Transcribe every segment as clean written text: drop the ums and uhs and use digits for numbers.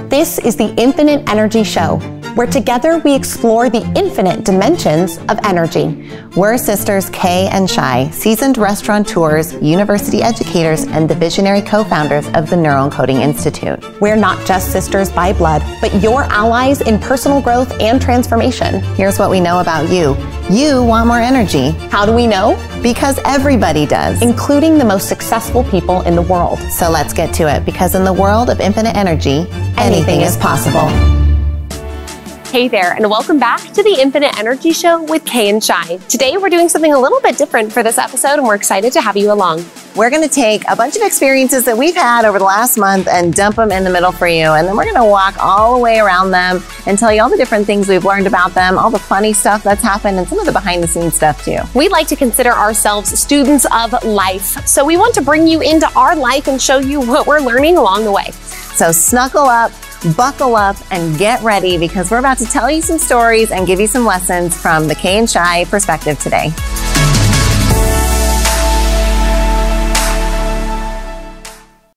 This is the Infinite Energy Show, where together we explore the infinite dimensions of energy. We're sisters Kay and Shai, seasoned restaurateurs, university educators, and the visionary co-founders of the Neuroencoding Institute. We're not just sisters by blood, but your allies in personal growth and transformation. Here's what we know about you. You want more energy. How do we know? Because everybody does, including the most successful people in the world. So let's get to it, because in the world of infinite energy, anything is possible. Hey there, and welcome back to the Infinite Energy Show with Kay and Shai. Today, we're doing something a little bit different for this episode, and we're excited to have you along. We're going to take a bunch of experiences that we've had over the last month and dump them in the middle for you. And then we're going to walk all the way around them and tell you all the different things we've learned about them, all the funny stuff that's happened, and some of the behind the scenes stuff too. We like to consider ourselves students of life. So we want to bring you into our life and show you what we're learning along the way. So snuggle up, buckle up, and get ready, because we're about to tell you some stories and give you some lessons from the Kay and Shai perspective today.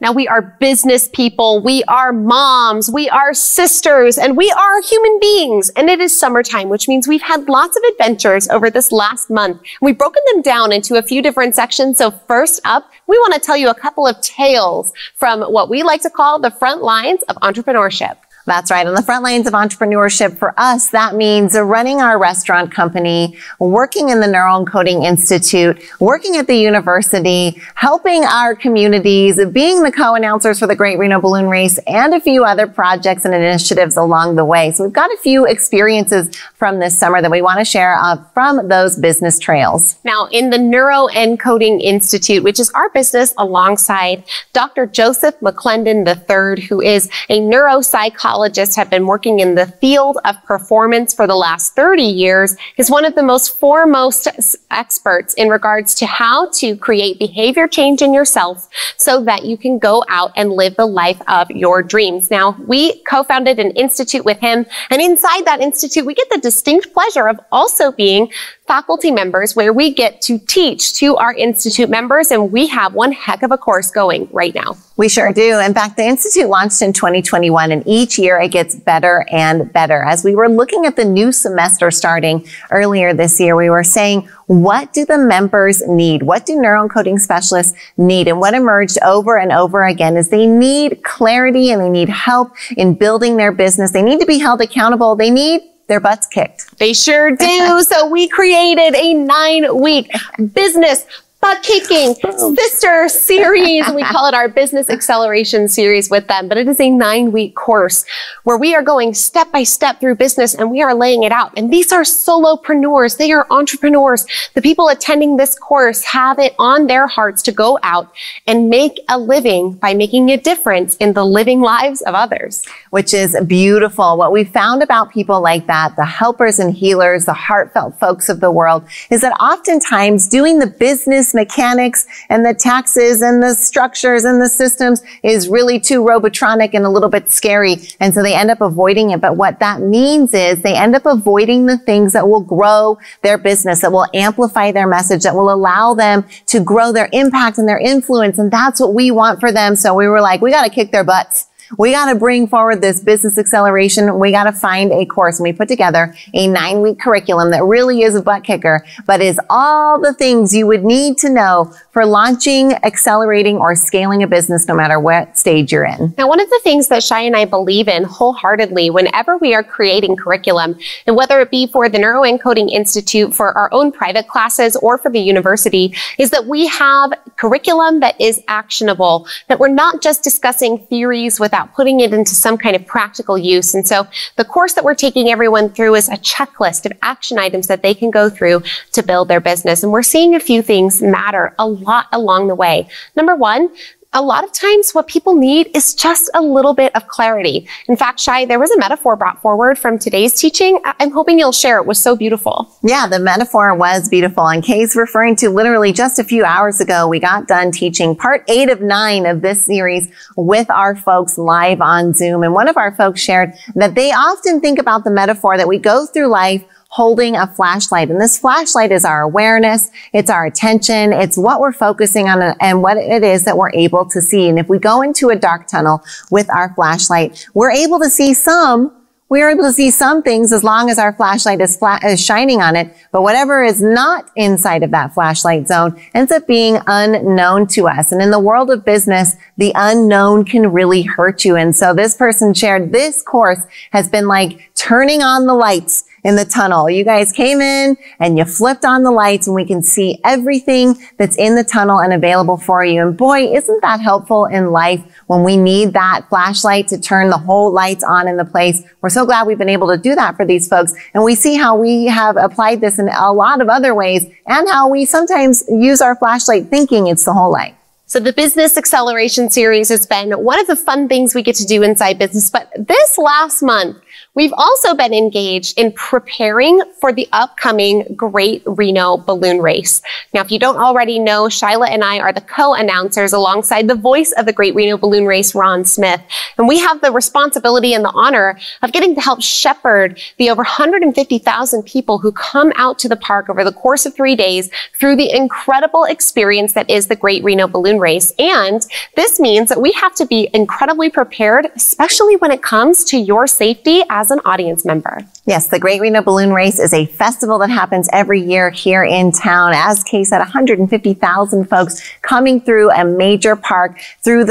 Now, we are business people, we are moms, we are sisters, and we are human beings. And it is summertime, which means we've had lots of adventures over this last month. We've broken them down into a few different sections. So first up, we want to tell you a couple of tales from what we like to call the front lines of entrepreneurship. That's right. On the front lines of entrepreneurship, for us, that means running our restaurant company, working in the Neuroencoding Institute, working at the university, helping our communities, being the co-announcers for the Great Reno Balloon Race, and a few other projects and initiatives along the way. So we've got a few experiences from this summer that we want to share from those business trails. Now, in the Neuroencoding Institute, which is our business alongside Dr. Joseph McClendon III, who is a neuropsychologist, have been working in the field of performance for the last 30 years, is one of the most foremost experts in regards to how to create behavior change in yourself so that you can go out and live the life of your dreams. Now, we co-founded an institute with him, and inside that institute, we get the distinct pleasure of also being faculty members, where we get to teach to our institute members, and we have one heck of a course going right now. We sure do. In fact, the Institute launched in 2021, and each year it gets better and better. As we were looking at the new semester starting earlier this year, we were saying, what do the members need? What do neuroencoding specialists need? And what emerged over and over again is they need clarity and they need help in building their business. They need to be held accountable. They need their butts kicked. They sure do. So we created a 9-week business butt-kicking sister series. We call it our Business Acceleration Series with them, but it is a 9-week course where we are going step by step through business and we are laying it out. And these are solopreneurs. They are entrepreneurs. The people attending this course have it on their hearts to go out and make a living by making a difference in the living lives of others. Which is beautiful. What we found about people like that, the helpers and healers, the heartfelt folks of the world, is that oftentimes doing the business mechanics and the taxes and the structures and the systems is really too robotronic and a little bit scary. And so they end up avoiding it. But what that means is they end up avoiding the things that will grow their business, that will amplify their message, that will allow them to grow their impact and their influence. And that's what we want for them. So we were like, we got to kick their butts. We got to bring forward this business acceleration. We got to find a course. And we put together a 9-week curriculum that really is a butt kicker, but is all the things you would need to know for launching, accelerating, or scaling a business, no matter what stage you're in. Now, one of the things that Shai and I believe in wholeheartedly whenever we are creating curriculum, and whether it be for the Neuroencoding Institute, for our own private classes, or for the university, is that we have curriculum that is actionable, that we're not just discussing theories without putting it into some kind of practical use. And so the course that we're taking everyone through is a checklist of action items that they can go through to build their business. And we're seeing a few things matter a lot along the way. Number one, a lot of times what people need is just a little bit of clarity. In fact, Shai, there was a metaphor brought forward from today's teaching. I'm hoping you'll share. It was so beautiful. Yeah, the metaphor was beautiful. And Kay's referring to literally just a few hours ago, we got done teaching part 8 of 9 of this series with our folks live on Zoom. And one of our folks shared that they often think about the metaphor that we go through life holding a flashlight. And this flashlight is our awareness, it's our attention, it's what we're focusing on and what it is that we're able to see. And if we go into a dark tunnel with our flashlight, we're able to see some things as long as our flashlight is shining on it. But whatever is not inside of that flashlight zone ends up being unknown to us. And in the world of business, the unknown can really hurt you. And so this person shared, this course has been like turning on the lights in the tunnel. You guys came in and you flipped on the lights and we can see everything that's in the tunnel and available for you. And boy, isn't that helpful in life when we need that flashlight to turn the whole lights on in the place. We're so glad we've been able to do that for these folks. And we see how we have applied this in a lot of other ways and how we sometimes use our flashlight thinking it's the whole light. So the Business Acceleration Series has been one of the fun things we get to do inside business. But this last month, we've also been engaged in preparing for the upcoming Great Reno Balloon Race. Now, if you don't already know, Shyla and I are the co-announcers alongside the voice of the Great Reno Balloon Race, Ron Smith. And we have the responsibility and the honor of getting to help shepherd the over 150,000 people who come out to the park over the course of 3 days through the incredible experience that is the Great Reno Balloon Race. And this means that we have to be incredibly prepared, especially when it comes to your safety as an audience member. Yes, the Great Reno Balloon Race is a festival that happens every year here in town. As Kay said, 150,000 folks coming through a major park through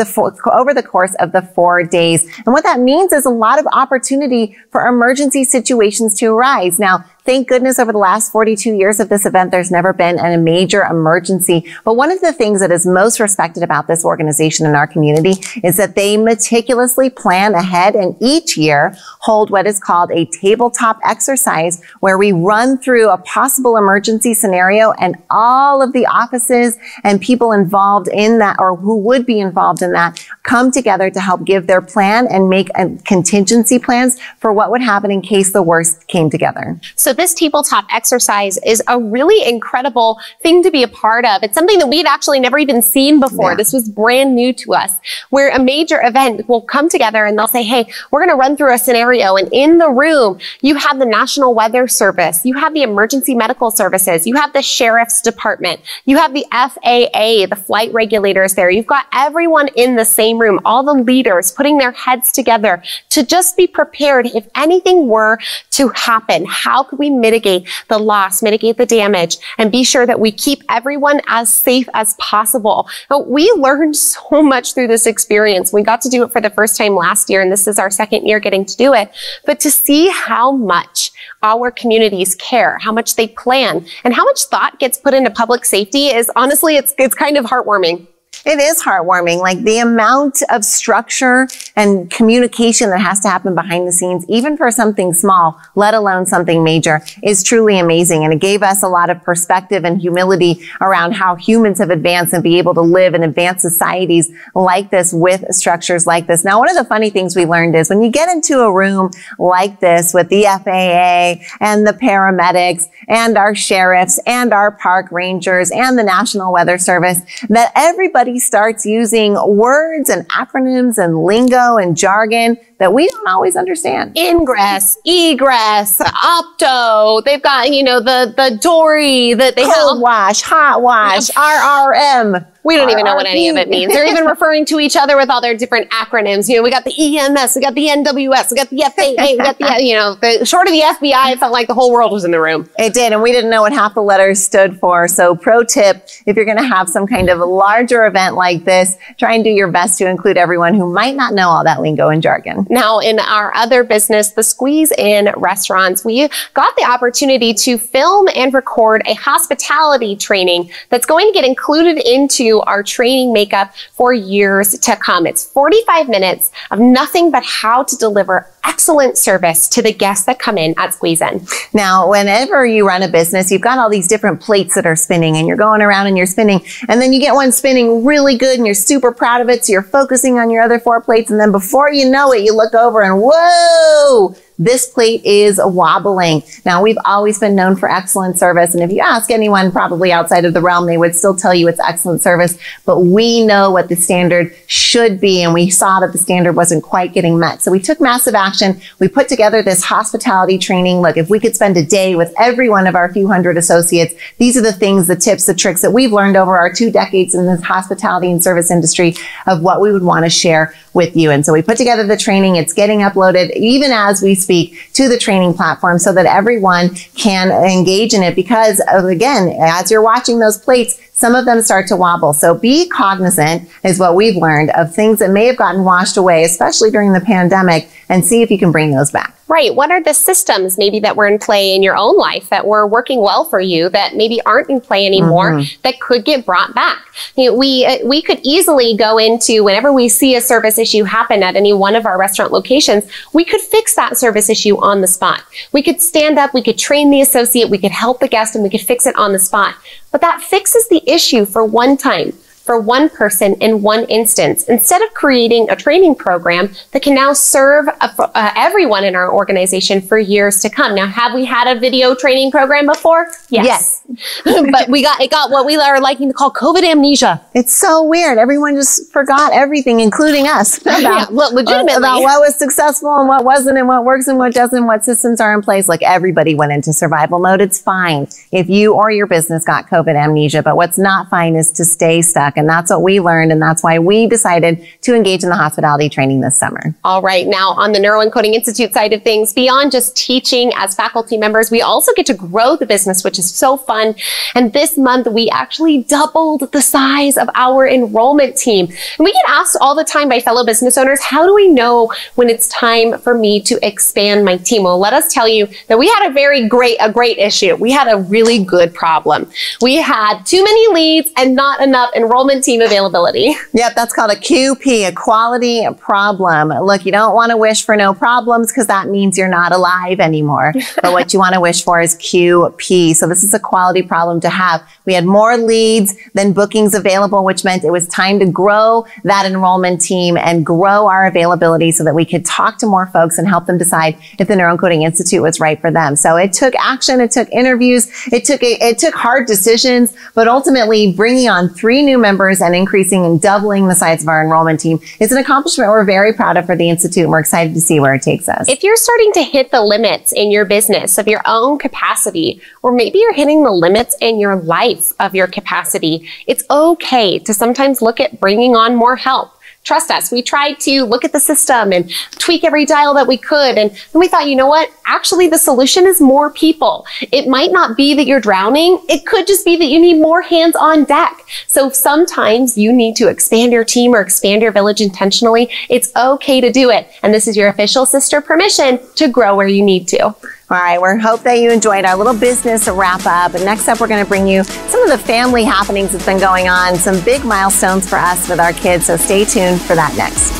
over the course of the 4 days. And what that means is a lot of opportunity for emergency situations to arise. Now, thank goodness over the last 42 years of this event, there's never been a major emergency. But one of the things that is most respected about this organization in our community is that they meticulously plan ahead and each year hold what is called a tabletop exercise where we run through a possible emergency scenario and all of the offices and people involved in that or who would be involved in that come together to help give their plan and make contingency plans for what would happen in case the worst came together. So this tabletop exercise is a really incredible thing to be a part of. It's something that we'd actually never even seen before. Yeah. This was brand new to us, where a major event will come together and they'll say, hey, we're going to run through a scenario. And in the room, you have the National Weather Service, you have the Emergency Medical Services, you have the Sheriff's Department, you have the FAA, the flight regulators there. You've got everyone in the same room, all the leaders putting their heads together to just be prepared if anything were to happen. How could we mitigate the loss, mitigate the damage, and be sure that we keep everyone as safe as possible? Now, we learned so much through this experience. We got to do it for the first time last year, and this is our second year getting to do it. But to see how much our communities care, how much they plan, and how much thought gets put into public safety is honestly, it's kind of heartwarming. It is heartwarming. Like the amount of structure and communication that has to happen behind the scenes, even for something small, let alone something major, is truly amazing. And it gave us a lot of perspective and humility around how humans have advanced and be able to live in advanced societies like this with structures like this. Now, one of the funny things we learned is when you get into a room like this with the FAA and the paramedics and our sheriffs and our park rangers and the National Weather Service, that everybody starts using words and acronyms and lingo and jargon that we don't always understand. Ingress, egress, opto. They've got, you know, the dory that they cold wash, hot wash, RRM. We don't even know what any of it means. They're even referring to each other with all their different acronyms. You know, we got the EMS, we got the NWS, we got the FAA, we got the, you know, short of the FBI, it felt like the whole world was in the room. It did, and we didn't know what half the letters stood for. So pro tip, if you're going to have some kind of a larger event like this, try and do your best to include everyone who might not know all that lingo and jargon. Now, in our other business, the Squeeze In Restaurants, we got the opportunity to film and record a hospitality training that's going to get included into our training makeup for years to come. It's 45 minutes of nothing but how to deliver excellent service to the guests that come in at Squeeze In. Now, whenever you run a business, you've got all these different plates that are spinning and you're going around and you're spinning, and then you get one spinning really good and you're super proud of it. So you're focusing on your other 4 plates. And then before you know it, you look over and whoa, this plate is wobbling. Now, we've always been known for excellent service. And if you ask anyone probably outside of the realm, they would still tell you it's excellent service. But we know what the standard should be. And we saw that the standard wasn't quite getting met. So we took massive action. We put together this hospitality training. Look, if we could spend a day with every one of our few hundred associates, these are the things, the tips, the tricks that we've learned over our 2 decades in this hospitality and service industry of what we would want to share with you. And so we put together the training. It's getting uploaded even as we speak to the training platform so that everyone can engage in it. Because again, as you're watching those plates, some of them start to wobble. So be cognizant is what we've learned of things that may have gotten washed away, especially during the pandemic, and see if you can bring those back. Right. What are the systems maybe that were in play in your own life that were working well for you that maybe aren't in play anymore that could get brought back? You know, we could easily go into whenever we see a service issue happen at any one of our restaurant locations, we could fix that service issue on the spot. We could stand up, we could train the associate, we could help the guest, and we could fix it on the spot. But that fixes the issue for one time, for one person in one instance, instead of creating a training program that can now serve everyone in our organization for years to come. Now, have we had a video training program before? Yes. But it got what we are liking to call COVID amnesia. It's so weird. Everyone just forgot everything, including us, about well, legitimately. About what was successful and what wasn't, and what works and what doesn't, what systems are in place. Like, everybody went into survival mode. It's fine if you or your business got COVID amnesia, but what's not fine is to stay stuck. And that's what we learned. And that's why we decided to engage in the hospitality training this summer. All right. Now, on the Neuroencoding Institute side of things, beyond just teaching as faculty members, we also get to grow the business, which is so fun. And this month, we actually doubled the size of our enrollment team. And we get asked all the time by fellow business owners, how do we know when it's time for me to expand my team? Well, let us tell you that we had a great issue. We had a really good problem. We had too many leads and not enough enrollment team availability. Yep, that's called a QP, a quality problem. Look, you don't want to wish for no problems because that means you're not alive anymore. But what you want to wish for is QP. So this is a quality problem to have. We had more leads than bookings available, which meant it was time to grow that enrollment team and grow our availability so that we could talk to more folks and help them decide if the Neuroencoding Institute was right for them. So it took action, it took interviews, it took hard decisions, but ultimately bringing on 3 new members and increasing and doubling the size of our enrollment team is an accomplishment we're very proud of for the Institute. And we're excited to see where it takes us. If you're starting to hit the limits in your business of your own capacity, or maybe you're hitting the limits in your life of your capacity, it's okay to sometimes look at bringing on more help. Trust us, we tried to look at the system and tweak every dial that we could. And then we thought, you know what? Actually, the solution is more people. It might not be that you're drowning. It could just be that you need more hands on deck. So sometimes you need to expand your team or expand your village intentionally. It's okay to do it. And this is your official sister permission to grow where you need to. All right, we hope that you enjoyed our little business wrap up. And next up, we're going to bring you some of the family happenings that's been going on, some big milestones for us with our kids. So stay tuned for that next.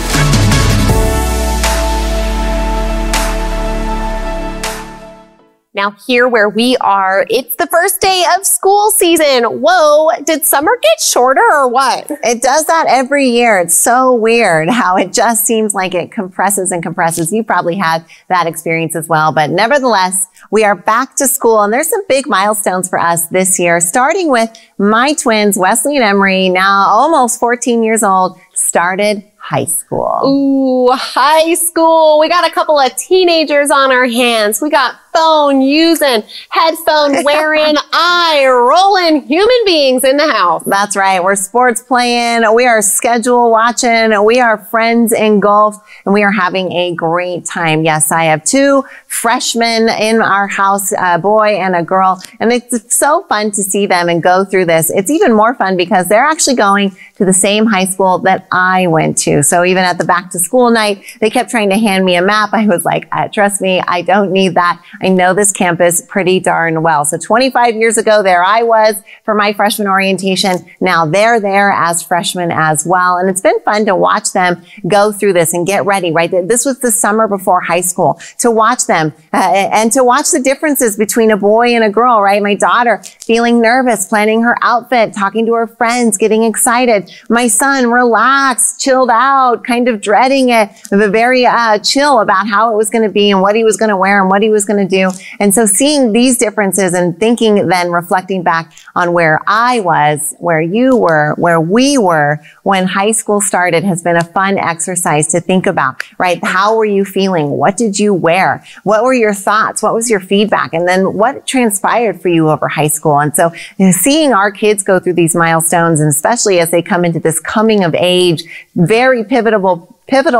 Now here where we are, it's the first day of school season. Whoa, did summer get shorter or what? It does that every year. It's so weird how it just seems like it compresses and compresses. You probably had that experience as well. But nevertheless, we are back to school and there's some big milestones for us this year, starting with my twins, Wesley and Emery, now almost 14 years old, started high school. Ooh, high school. We got a couple of teenagers on our hands. We got phone using, headphone wearing, eye rolling human beings in the house. That's right. We're sports playing. We are schedule watching. We are friends in golf and we are having a great time. Yes, I have 2 freshmen in our house, a boy and a girl. And it's so fun to see them and go through this. It's even more fun because they're actually going to the same high school that I went to. So even at the back to school night, they kept trying to hand me a map. I was like, trust me, I don't need that. I know this campus pretty darn well. So 25 years ago, there I was for my freshman orientation. Now they're there as freshmen as well. And it's been fun to watch them go through this and get ready, right? This was the summer before high school, to watch them and to watch the differences between a boy and a girl, right? My daughter feeling nervous, planning her outfit, talking to her friends, getting excited. My son relaxed, chilled out, kind of dreading it, but very chill about how it was going to be and what he was going to wear and what he was going to do. And so seeing these differences and thinking, then reflecting back on where I was, where you were, where we were when high school started has been a fun exercise to think about, right? How were you feeling? What did you wear? What were your thoughts? What was your feedback? And then what transpired for you over high school? And so seeing our kids go through these milestones, and especially as they come into this coming of age, very pivotal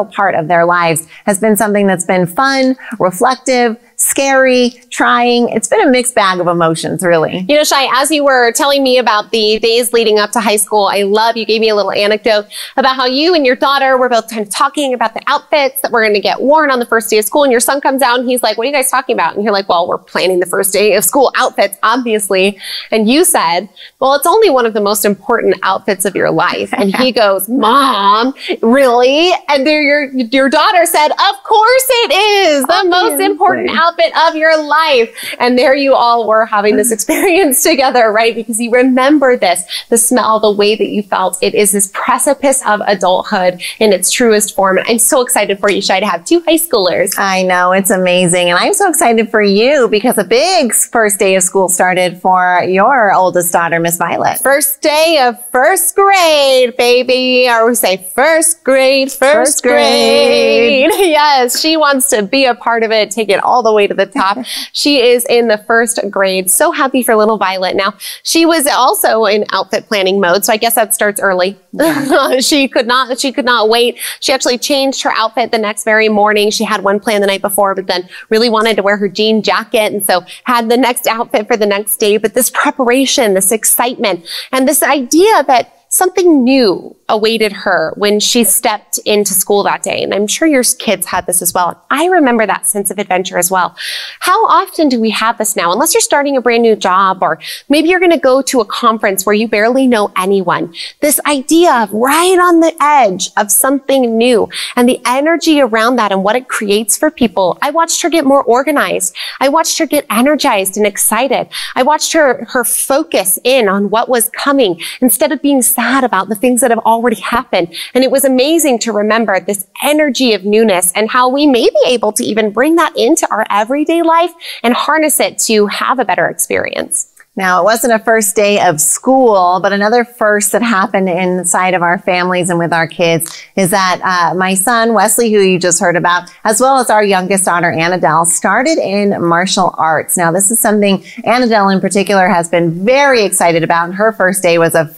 part of their lives, has been something that's been fun, reflective, scary, trying. It's been a mixed bag of emotions, really. You know, Shai, as you were telling me about the days leading up to high school, you gave me a little anecdote about how you and your daughter were both kind of talking about the outfits that were going to get worn on the first day of school. And your son comes out and he's like, what are you guys talking about? And you're like, well, we're planning the first day of school outfits, obviously. And you said, well, it's only one of the most important outfits of your life. And he goes, Mom, really? And your daughter said, of course it is the most important outfit of your life. And there you all were having this experience together, right? Because you remember this, the smell, the way that you felt. It is this precipice of adulthood in its truest form. And I'm so excited for you, Shai, to have two high schoolers. I know, it's amazing. And I'm so excited for you because a big first day of school started for your oldest daughter, Miss Violet. First day of first grade, baby. Or we say first grade, first grade. Yes, she wants to be a part of it, take it all the way to the top. She is in the first grade. So happy for little Violet. Now, she was also in outfit planning mode, so I guess that starts early. Yeah. She could not wait. She actually changed her outfit the next very morning. She had one plan the night before, but then really wanted to wear her jean jacket, and so had the next outfit for the next day. But this preparation, this excitement, and this idea that something new awaited her when she stepped into school that day. And I'm sure your kids had this as well. I remember that sense of adventure as well. How often do we have this now? Unless you're starting a brand new job, or maybe you're going to go to a conference where you barely know anyone. This idea of right on the edge of something new and the energy around that and what it creates for people. I watched her get more organized. I watched her get energized and excited. I watched her focus in on what was coming instead of being sad about the things that have already happened. And it was amazing to remember this energy of newness and how we may be able to even bring that into our everyday life and harness it to have a better experience. Now, it wasn't a first day of school, but another first that happened inside of our families and with our kids is that my son, Wesley, who you just heard about, as well as our youngest daughter, Annadelle, started in martial arts. Now, this is something Annadelle in particular has been very excited about, and her first day was of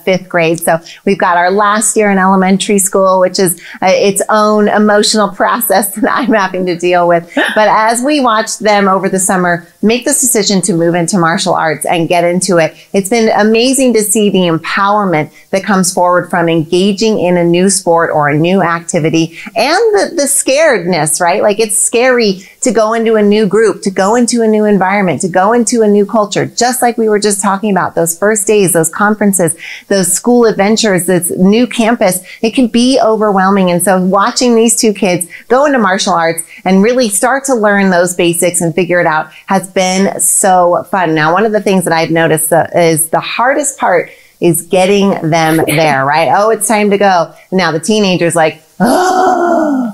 fifth grade. So we've got our last year in elementary school, which is its own emotional process that I'm having to deal with. But as we watched them over the summer make this decision to move into martial arts and get into it, it's been amazing to see the empowerment that comes forward from engaging in a new sport or a new activity, and the scaredness, right? Like, it's scary to go into a new group, to go into a new environment, to go into a new culture, just like we were just talking about, those first days, those conferences, those school adventures, this new campus. It can be overwhelming. And so watching these two kids go into martial arts and really start to learn those basics and figure it out has been so fun. Now, one of the things that I've noticed is the hardest part is getting them there, right? Oh, it's time to go. Now the teenager's like, oh,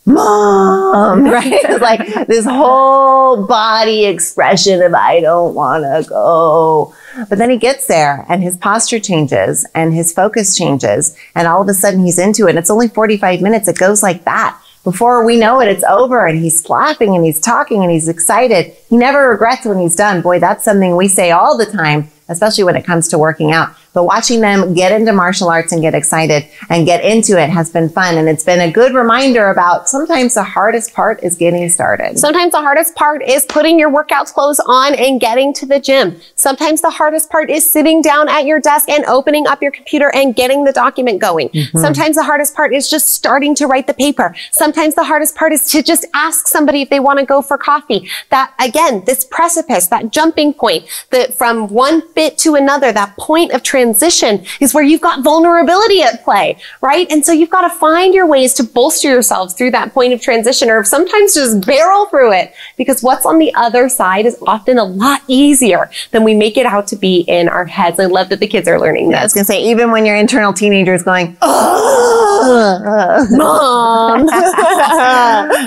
Mom, right? It's like this whole body expression of, I don't want to go. But then he gets there and his posture changes and his focus changes, and all of a sudden he's into it. And it's only 45 minutes. It goes like that. Before we know it, it's over, and he's laughing and he's talking and he's excited. He never regrets when he's done. Boy, that's something we say all the time, especially when it comes to working out. but watching them get into martial arts and get excited and get into it has been fun. And it's been a good reminder about sometimes the hardest part is getting started. Sometimes the hardest part is putting your workout clothes on and getting to the gym. Sometimes the hardest part is sitting down at your desk and opening up your computer and getting the document going. Sometimes the hardest part is just starting to write the paper. Sometimes the hardest part is to just ask somebody if they want to go for coffee. That, again, this precipice, that jumping point, that from one bit to another, that point of transition is where you've got vulnerability at play, right? And so you've got to find your ways to bolster yourselves through that point of transition, or sometimes just barrel through it, because what's on the other side is often a lot easier than we make it out to be in our heads. I love that the kids are learning this. I was going to say, even when your internal teenager is going, Mom.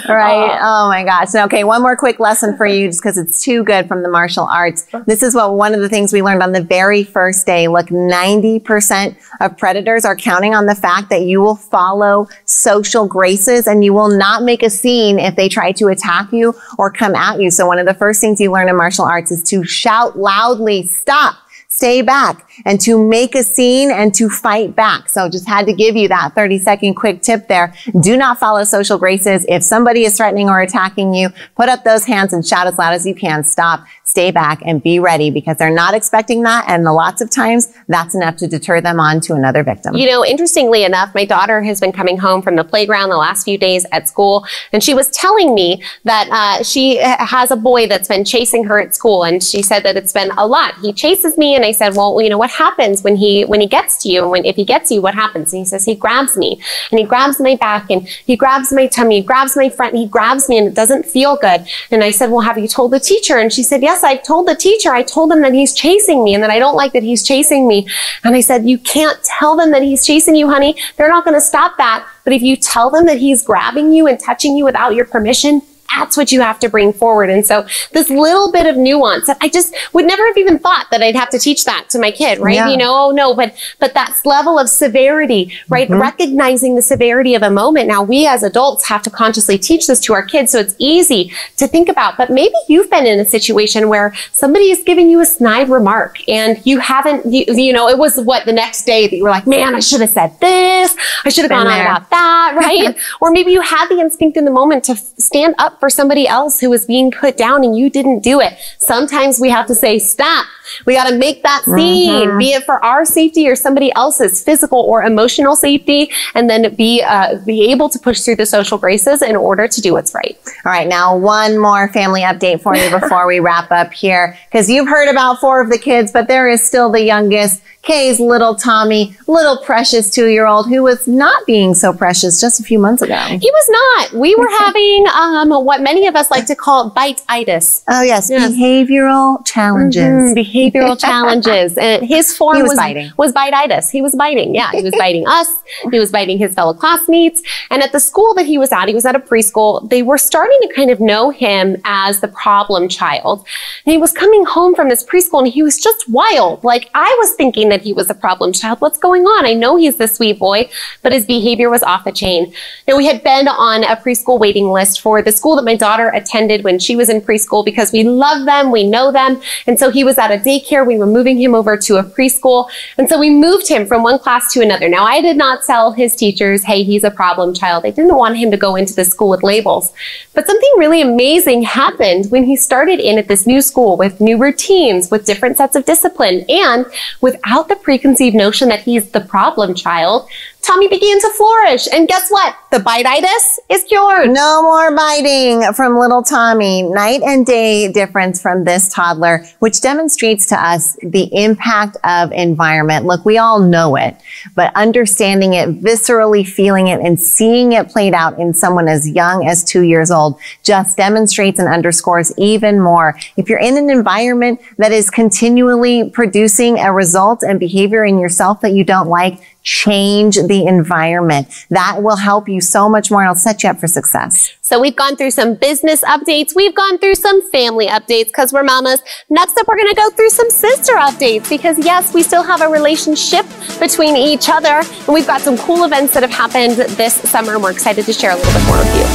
Right. Oh my gosh. So, okay. One more quick lesson for you, just because it's too good from the martial arts. This is one of the things we learned on the very first day. Look, 90% of predators are counting on the fact that you will follow social graces and you will not make a scene if they try to attack you or come at you. So one of the first things you learn in martial arts is to shout loudly, stop, stay back, and to make a scene and to fight back. So just had to give you that 30-second quick tip there. Do not follow social graces. If somebody is threatening or attacking you, put up those hands and shout as loud as you can. Stop, stay back, and be ready, because they're not expecting that. And lots of times that's enough to deter them on to another victim. You know, interestingly enough, my daughter has been coming home from the playground the last few days at school, and she was telling me that she has a boy that's been chasing her at school, and she said that it's been a lot. He chases me, and I said, well, you know, what happens when he gets to you, and if he gets you, what happens? And he says, he grabs me, and he grabs my back, and he grabs my tummy, he grabs my front, and he grabs me, and it doesn't feel good. And I said, well, have you told the teacher? And she said, yes, I've told the teacher. I told him that he's chasing me and that I don't like that he's chasing me. And I said, you can't tell them that he's chasing you, honey. They're not going to stop that. But if you tell them that he's grabbing you and touching you without your permission, that's what you have to bring forward. And so this little bit of nuance that I just would never have even thought that I'd have to teach that to my kid, right? Yeah. You know, oh no, but that level of severity, right? Recognizing the severity of a moment. Now we as adults have to consciously teach this to our kids, so it's easy to think about. But maybe you've been in a situation where somebody is giving you a snide remark and you haven't, you know, it was the next day that you were like, man, I should have said this. I should have gone on about that, right? Or maybe you had the instinct in the moment to stand up for somebody else who was being put down and you didn't do it. Sometimes we have to say, stop. We got to make that scene, be it for our safety or somebody else's physical or emotional safety, and then be able to push through the social graces in order to do what's right. All right. Now, one more family update for you before we wrap up here, because you've heard about 4 of the kids, but there is still the youngest, Kay's little Tommy, little precious 2-year-old who was not being so precious just a few months ago. He was not. We were having what many of us like to call bite-itis. Oh, yes. Behavioral challenges. Behavioral challenges. And his form was bite-itis. He was biting. Yeah, he was biting us. He was biting his fellow classmates. And at the school that he was at a preschool, they were starting to kind of know him as the problem child. And he was coming home from this preschool and he was just wild. Like, I was thinking that he was a problem child. What's going on? I know he's the sweet boy, but his behavior was off the chain. Now, we had been on a preschool waiting list for the school that my daughter attended when she was in preschool because we love them, we know them. And so he was at a daycare. We were moving him over to a preschool. And so we moved him from one class to another. Now, I did not tell his teachers, hey, he's a problem child. I didn't want him to go into the school with labels. But something really amazing happened when he started in at this new school with new routines, with different sets of discipline, and without the preconceived notion that he's the problem child. Tommy began to flourish. And guess what? The bite-itis is cured. No more biting from little Tommy. Night and day difference from this toddler, which demonstrates to us the impact of environment. Look, we all know it, but understanding it, viscerally feeling it, and seeing it played out in someone as young as 2 years old just demonstrates and underscores even more. If you're in an environment that is continually producing a result and behavior in yourself that you don't like, change the environment. That will help you so much more. It'll set you up for success. So we've gone through some business updates. We've gone through some family updates because we're mamas. Next up, we're going to go through some sister updates because yes, we still have a relationship between each other. And we've got some cool events that have happened this summer. And we're excited to share a little bit more with you.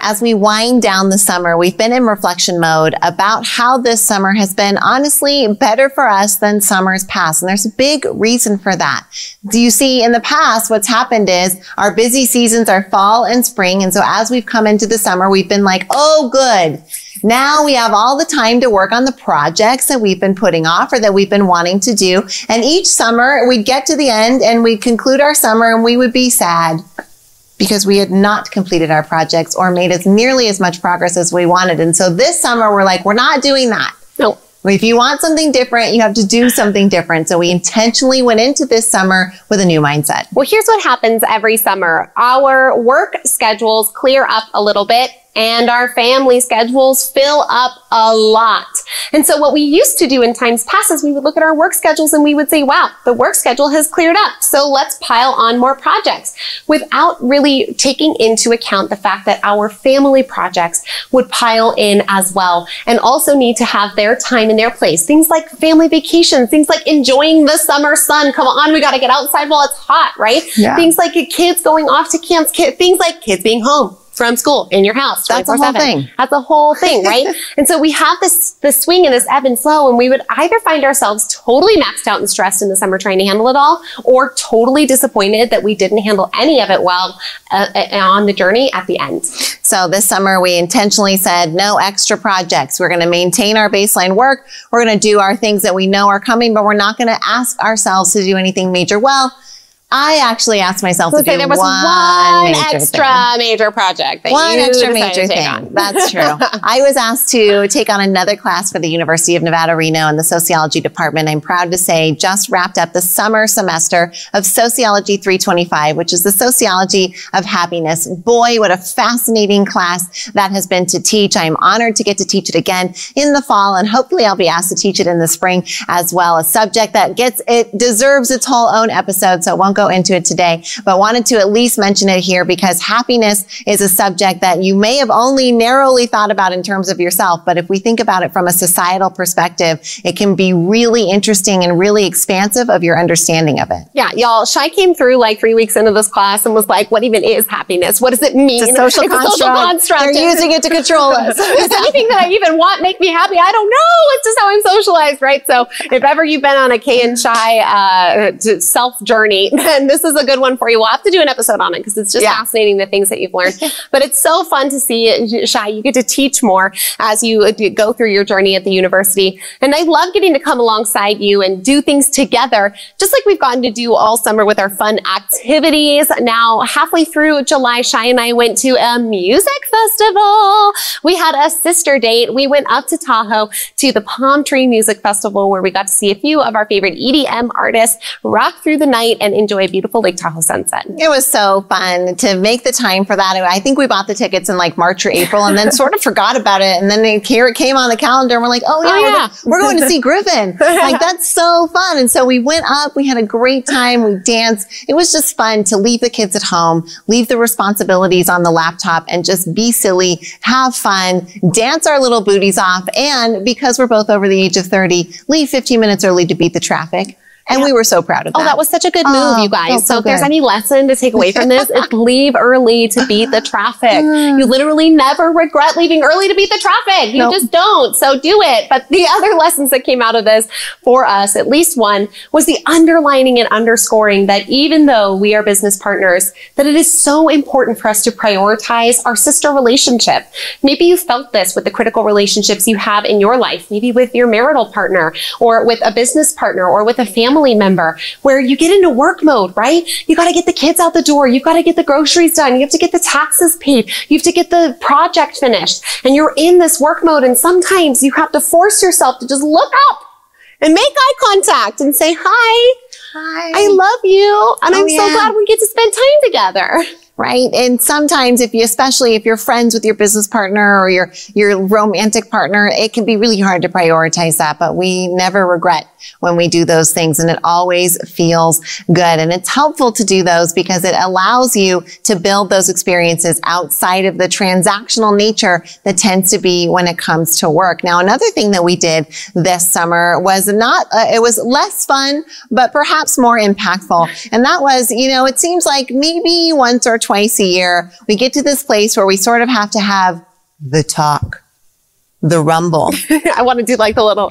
as we wind down the summer, we've been in reflection mode about how this summer has been honestly better for us than summers past. And there's a big reason for that. Do you see, in the past, what's happened is our busy seasons are fall and spring. And so as we've come into the summer, we've been like, oh, good. Now we have all the time to work on the projects that we've been putting off or that we've been wanting to do. And each summer we'd get to the end and we'd conclude our summer and we would be sad because we had not completed our projects or made as nearly as much progress as we wanted. And so this summer we're like, we're not doing that. No. If you want something different, you have to do something different. So we intentionally went into this summer with a new mindset. Well, here's what happens every summer. Our work schedules clear up a little bit and our family schedules fill up a lot. And so what we used to do in times past is we would look at our work schedules and we would say, wow, the work schedule has cleared up. So let's pile on more projects without really taking into account the fact that our family projects would pile in as well and also need to have their time and their place. Things like family vacations, things like enjoying the summer sun. Come on, we got to get outside while it's hot, right? Yeah. Things like kids going off to camps, things like kids being home from school in your house. That's a whole thing. That's a whole thing, right? And so we have this swing and this ebb and flow, and we would either find ourselves totally maxed out and stressed in the summer trying to handle it all, or totally disappointed that we didn't handle any of it well on the journey at the end. So this summer we intentionally said no extra projects. We're going to maintain our baseline work. We're going to do our things that we know are coming, but we're not going to ask ourselves to do anything major. Well, I actually asked myself to do there was one extra major project that one you extra decided major to take thing. on. That's true. I was asked to take on another class for the University of Nevada, Reno in the sociology department. I'm proud to say just wrapped up the summer semester of Sociology 325, which is the sociology of happiness. Boy, what a fascinating class that has been to teach. I'm honored to get to teach it again in the fall, and hopefully I'll be asked to teach it in the spring as well. A subject that deserves its whole own episode, so it won't go into it today, but wanted to at least mention it here because happiness is a subject that you may have only narrowly thought about in terms of yourself. But if we think about it from a societal perspective, it can be really interesting and really expansive of your understanding of it. Yeah, y'all, Shai came through like 3 weeks into this class and was like, what even is happiness? What does it mean? It's a social construct. They're using it to control us. Does anything that I even want make me happy? I don't know. It's just how I'm socialized, right? So if ever you've been on a Kay and Shai self journey, then this is a good one for you. We'll have to do an episode on it because it's just fascinating, the things that you've learned. But it's so fun to see, Shai, you get to teach more as you go through your journey at the university. And I love getting to come alongside you and do things together, just like we've gotten to do all summer with our fun activities. Now, halfway through July, Shai and I went to a music festival. We had a sister date. We went up to Tahoe to the Palm Tree Music Festival, where we got to see a few of our favorite EDM artists rock through the night and enjoy a beautiful Lake Tahoe sunset. It was so fun to make the time for that. I think we bought the tickets in like March or April and then sort of forgot about it. And then here it came on the calendar and we're like, we're going to see Griffin. Like, that's so fun. And so we went up, we had a great time. We danced. It was just fun to leave the kids at home, leave the responsibilities on the laptop and just be silly, have fun, dance our little booties off. And because we're both over the age of 30, leave 15 minutes early to beat the traffic. And we were so proud of that. Oh, that was such a good move, you guys. So if there's any lesson to take away from this, it's leave early to beat the traffic. You literally never regret leaving early to beat the traffic. You just don't. So do it. But the other lessons that came out of this for us, at least one, was the underlining and underscoring that even though we are business partners, that it is so important for us to prioritize our sister relationship. Maybe you felt this with the critical relationships you have in your life, maybe with your marital partner or with a business partner or with a family member, where you get into work mode, right? You got to get the kids out the door. You've got to get the groceries done. You have to get the taxes paid. You have to get the project finished. And you're in this work mode. And sometimes you have to force yourself to just look up and make eye contact and say, hi, I love you. And I'm so glad we get to spend time together. Right. And sometimes especially if you're friends with your business partner or your romantic partner, it can be really hard to prioritize that, but we never regret when we do those things. And it always feels good. And it's helpful to do those because it allows you to build those experiences outside of the transactional nature that tends to be when it comes to work. Now, another thing that we did this summer was it was less fun, but perhaps more impactful. And that was, it seems like maybe once or twice a year, we get to this place where we sort of have to have the talk. The rumble. I want to do like the little,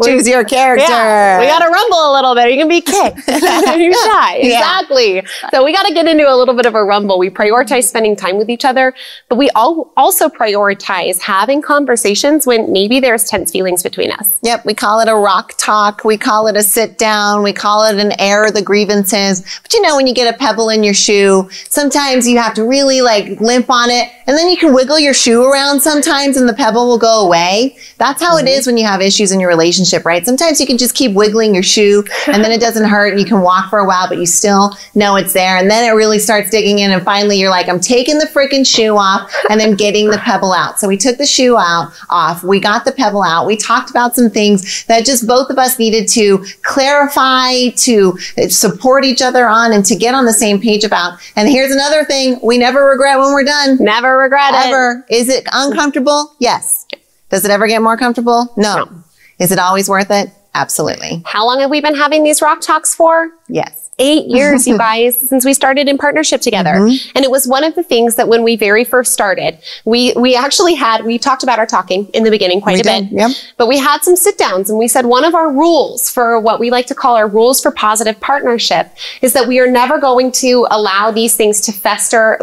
Choose your character. Yeah, we got to rumble a little bit. You can be kicked. You're shy. Exactly. So we got to get into a little bit of a rumble. We prioritize spending time with each other, but we also prioritize having conversations when maybe there's tense feelings between us. Yep. We call it a rock talk. We call it a sit down. We call it an air the grievances. But you know, when you get a pebble in your shoe, sometimes you have to really like limp on it, and then you can wiggle your shoe around sometimes and the pebble will go away. That's how it is when you have issues in your relationship, right? Sometimes you can just keep wiggling your shoe and then it doesn't hurt and you can walk for a while, but you still know it's there. And then it really starts digging in and finally you're like, I'm taking the freaking shoe off and then getting the pebble out. So we took the shoe off. We got the pebble out. We talked about some things that just both of us needed to clarify, to support each other on, and to get on the same page about. And here's another thing we never regret when we're done. Never regret it. Ever. Is it uncomfortable? Yes. Does it ever get more comfortable? No. Is it always worth it? Absolutely. How long have we been having these rock talks for? Yes. 8 years, you guys, since we started in partnership together. And it was one of the things that when we very first started, we talked about our talking in the beginning quite a bit, but we had some sit downs and we said one of our rules for what we like to call our rules for positive partnership is that we are never going to allow these things to fester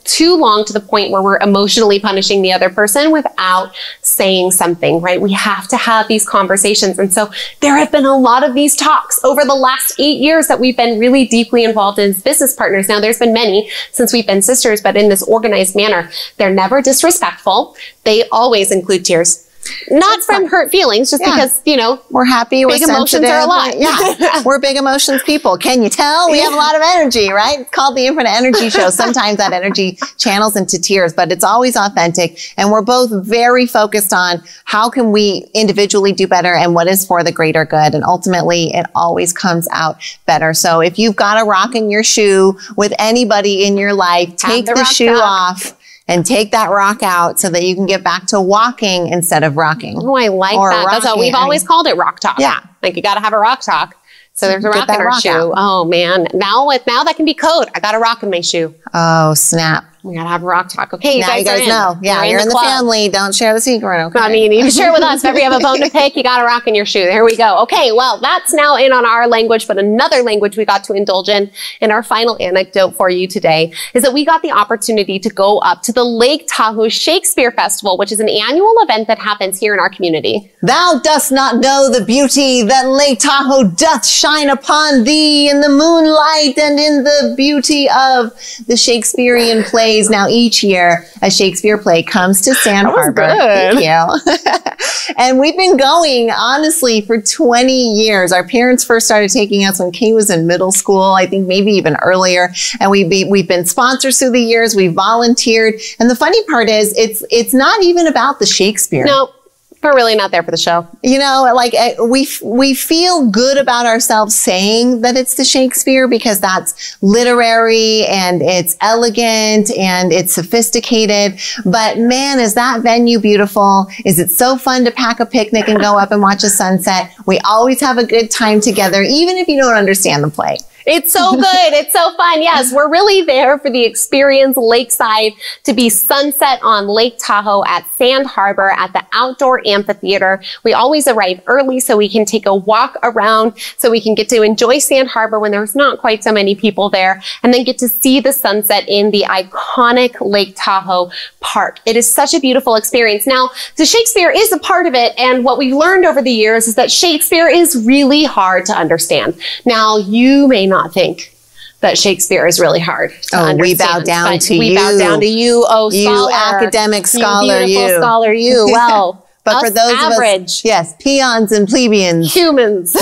too long to the point where we're emotionally punishing the other person without saying something, right? We have to have these conversations. And so there have been a lot of these talks over the last 8 years that we've been really deeply involved as business partners. Now, there's been many since we've been sisters, but in this organized manner. They're never disrespectful. They always include tears. Not from hurt feelings, just because, you know, we're happy, we're big emotions are a lot. Yeah, we're big emotions people. Can you tell? We have a lot of energy, right? It's called the Infinite Energy Show. Sometimes that energy channels into tears, but it's always authentic. And we're both very focused on how can we individually do better and what is for the greater good. And ultimately, it always comes out better. So if you've got a rock in your shoe with anybody in your life, take the shoe off. And take that rock out so that you can get back to walking instead of rocking. Oh, I like that. That's what we've always called it, rock talk. Yeah. Like you got to have a rock talk. So there's a rock in our shoe. Out. Oh man. Now that can be code. I got a rock in my shoe. Oh, snap. We got to have a rock talk. Okay, now you guys know. Yeah, you're in the family. Don't share the secret, okay? I mean, you can share with us. If ever you have a bone to pick, you got a rock in your shoe. There we go. Okay, well, that's now in on our language, but another language we got to indulge in our final anecdote for you today is that we got the opportunity to go up to the Lake Tahoe Shakespeare Festival, which is an annual event that happens here in our community. Thou dost not know the beauty that Lake Tahoe doth shine upon thee in the moonlight and in the beauty of the Shakespearean plays. Now, each year, a Shakespeare play comes to Sand Harbor. Thank you. And we've been going, honestly, for 20 years. Our parents first started taking us when Kay was in middle school, I think maybe even earlier. And we've been sponsors through the years. We've volunteered. And the funny part is, it's not even about the Shakespeare. No. We're really not there for the show. You know, like we feel good about ourselves saying that it's the Shakespeare because that's literary and it's elegant and it's sophisticated. But man, is that venue beautiful? Is it so fun to pack a picnic and go up and watch a sunset? We always have a good time together, even if you don't understand the play. It's so good. It's so fun. Yes, we're really there for the experience lakeside to be sunset on Lake Tahoe at Sand Harbor at the outdoor amphitheater. We always arrive early so we can take a walk around so we can get to enjoy Sand Harbor when there's not quite so many people there and then get to see the sunset in the iconic Lake Tahoe Park. It is such a beautiful experience. Now, the Shakespeare is a part of it, and what we've learned over the years is that Shakespeare is really hard to understand. Now, you may not think that Shakespeare is really hard to understand. We bow down to you. We bow down to you, oh you scholar. Academic scholar, you. Beautiful scholar, you. Well, but for those average, of us, yes, peons and plebeians. Humans,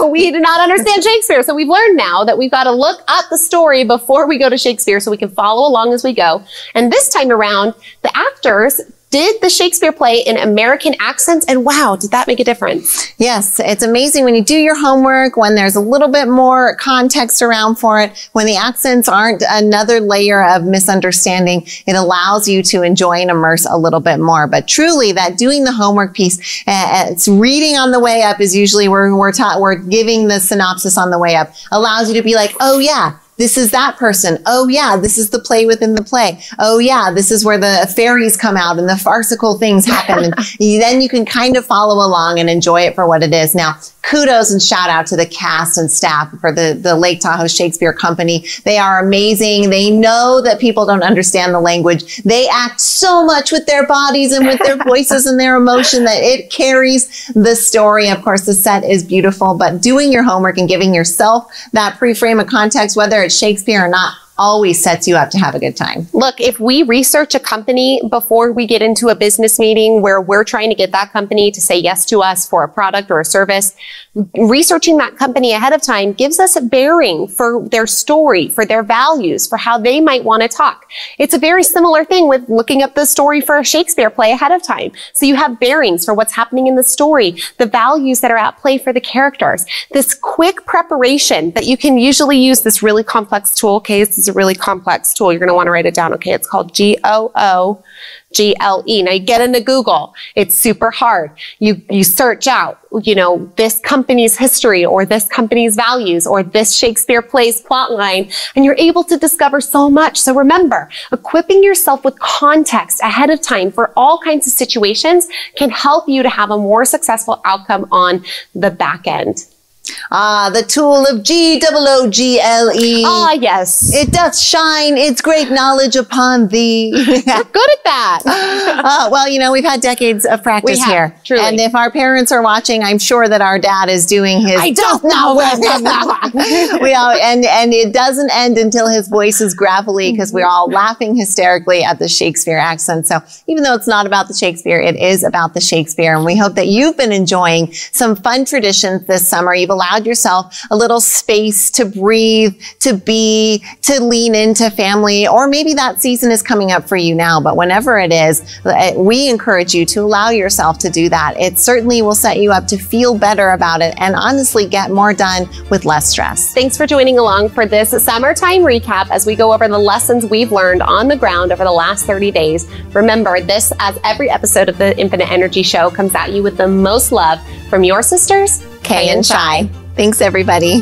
we do not understand Shakespeare. So we've learned now that we've got to look up the story before we go to Shakespeare so we can follow along as we go. And this time around, the actors did the Shakespeare play in American accents, and wow, did that make a difference? Yes, it's amazing when you do your homework, when there's a little bit more context around for it, when the accents aren't another layer of misunderstanding, it allows you to enjoy and immerse a little bit more. But truly, that doing the homework piece, it's reading on the way up is usually where we're giving the synopsis on the way up, allows you to be like, oh yeah, this is that person. Oh yeah, this is the play within the play. Oh yeah, this is where the fairies come out and the farcical things happen. And then you can kind of follow along and enjoy it for what it is. Now, kudos and shout out to the cast and staff for the Lake Tahoe Shakespeare Company. They are amazing. They know that people don't understand the language. They act so much with their bodies and with their voices and their emotion that it carries the story. Of course, the set is beautiful, but doing your homework and giving yourself that pre-frame of context, whether it's Shakespeare or not, always sets you up to have a good time. Look, if we research a company before we get into a business meeting where we're trying to get that company to say yes to us for a product or a service, researching that company ahead of time gives us a bearing for their story, for their values, for how they might want to talk. It's a very similar thing with looking up the story for a Shakespeare play ahead of time. So you have bearings for what's happening in the story, the values that are at play for the characters. This quick preparation that you can usually use this really complex tool. Okay, this is a really complex tool. You're going to want to write it down. Okay, it's called GOOGLE. Now you get into Google. It's super hard. You search out, this company's history or this company's values or this Shakespeare play's plot line, and you're able to discover so much. So remember, equipping yourself with context ahead of time for all kinds of situations can help you to have a more successful outcome on the back end. The tool of GOOGLE. Ah, yes. It doth shine its great knowledge upon thee. You're good at that. Well, we've had decades of practice here. Truly. And if our parents are watching, I'm sure that our dad is doing his, I don't know where and it doesn't end until his voice is gravelly because we're all laughing hysterically at the Shakespeare accent. So even though it's not about the Shakespeare, it is about the Shakespeare. And we hope that you've been enjoying some fun traditions this summer. You've allowed yourself a little space to breathe, to be, to lean into family, or maybe that season is coming up for you now, but whenever it is, we encourage you to allow yourself to do that. It certainly will set you up to feel better about it and honestly get more done with less stress. Thanks for joining along for this summertime recap as we go over the lessons we've learned on the ground over the last 30 days. Remember, this, as every episode of the Infinite Energy Show, comes at you with the most love from your sisters, Kay and Shai. Thanks, everybody.